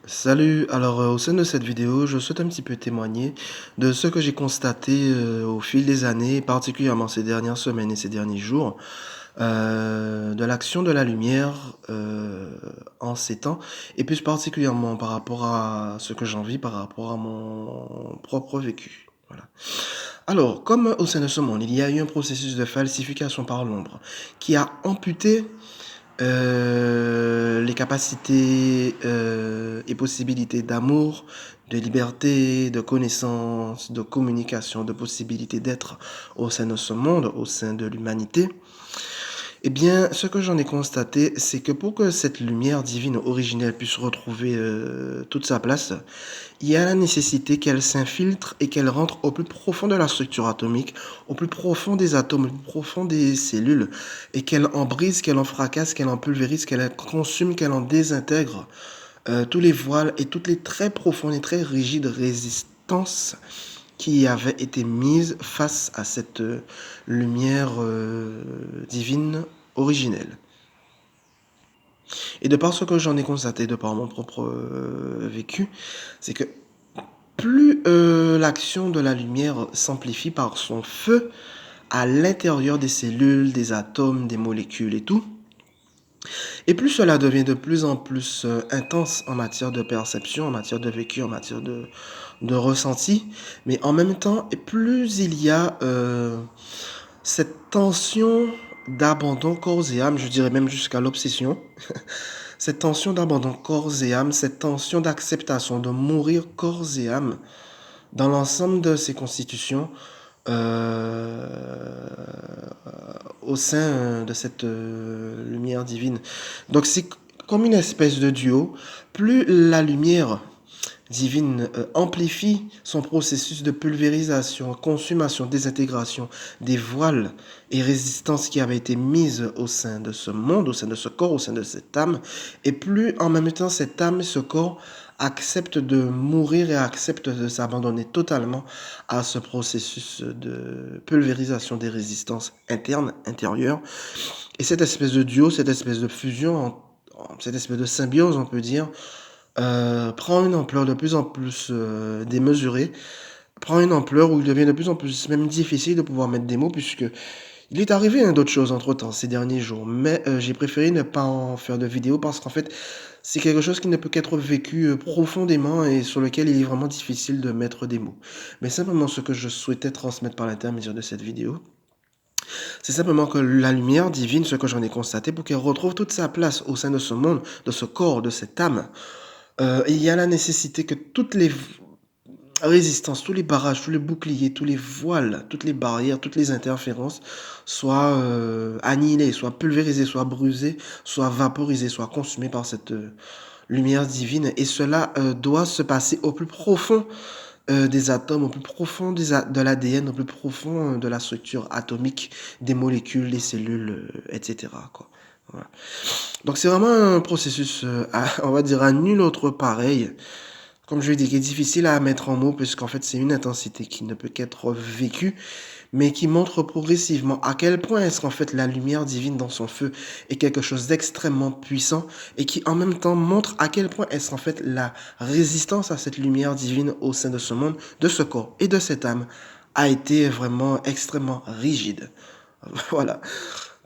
Salut, alors au sein de cette vidéo, je souhaite un petit peu témoigner de ce que j'ai constaté au fil des années, particulièrement ces dernières semaines et ces derniers jours, de l'action de la lumière en ces temps, et plus particulièrement par rapport à ce que j'en vis, par rapport à mon propre vécu. Voilà. Alors, comme au sein de ce monde, il y a eu un processus de falsification par l'ombre qui a amputé les capacités, et possibilités d'amour, de liberté, de connaissance, de communication, de possibilités d'être au sein de ce monde, au sein de l'humanité. Eh bien, ce que j'en ai constaté, c'est que pour que cette lumière divine originelle puisse retrouver, toute sa place, il y a la nécessité qu'elle s'infiltre et qu'elle rentre au plus profond de la structure atomique, au plus profond des atomes, au plus profond des cellules, et qu'elle en brise, qu'elle en fracasse, qu'elle en pulvérise, qu'elle en consume, qu'elle en désintègre tous les voiles et toutes les très profondes et très rigides résistances qui avaient été mises face à cette lumière divine originelle. Et de par ce que j'en ai constaté, de par mon propre vécu, c'est que plus l'action de la lumière s'amplifie par son feu à l'intérieur des cellules, des atomes, des molécules et tout, et plus cela devient de plus en plus intense en matière de perception, en matière de vécu, en matière de ressenti, mais en même temps, et plus il y a cette tension d'abandon corps et âme, je dirais même jusqu'à l'obsession, cette tension d'abandon corps et âme, cette tension d'acceptation de mourir corps et âme dans l'ensemble de ces constitutions euh, au sein de cette lumière divine. Donc c'est comme une espèce de duo. Plus la lumière divine amplifie son processus de pulvérisation, consommation, désintégration des voiles et résistances qui avaient été mises au sein de ce monde, au sein de ce corps, au sein de cette âme, et plus en même temps cette âme et ce corps acceptent de mourir et acceptent de s'abandonner totalement à ce processus de pulvérisation des résistances internes, intérieures. Et cette espèce de duo, cette espèce de fusion, cette espèce de symbiose, on peut dire, prend une ampleur de plus en plus démesurée, prend une ampleur où il devient de plus en plus même difficile de pouvoir mettre des mots, puisque il est arrivé d'autres choses entre-temps ces derniers jours, mais j'ai préféré ne pas en faire de vidéo parce qu'en fait, c'est quelque chose qui ne peut qu'être vécu profondément et sur lequel il est vraiment difficile de mettre des mots. Mais simplement ce que je souhaitais transmettre par l'intermédiaire de cette vidéo, c'est simplement que la lumière divine, ce que j'en ai constaté, pour qu'elle retrouve toute sa place au sein de ce monde, de ce corps, de cette âme, il y a la nécessité que toutes les résistances, tous les barrages, tous les boucliers, tous les voiles, toutes les barrières, toutes les interférences soient annihilées, soient pulvérisées, soient brusées, soient vaporisées, soient consumées par cette lumière divine. Et cela doit se passer au plus profond des atomes, au plus profond de l'ADN, au plus profond de la structure atomique des molécules, des cellules, etc., quoi. Voilà. Donc c'est vraiment un processus, on va dire, à nul autre pareil. Comme je l'ai dit, qui est difficile à mettre en mots, puisqu'en fait c'est une intensité qui ne peut qu'être vécue, mais qui montre progressivement à quel point est-ce qu'en fait la lumière divine dans son feu est quelque chose d'extrêmement puissant, et qui en même temps montre à quel point est-ce qu'en fait la résistance à cette lumière divine au sein de ce monde, de ce corps et de cette âme a été vraiment extrêmement rigide. Voilà.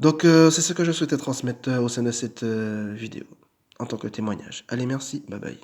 Donc c'est ce que je souhaitais transmettre au sein de cette vidéo, en tant que témoignage. Allez, merci, bye bye.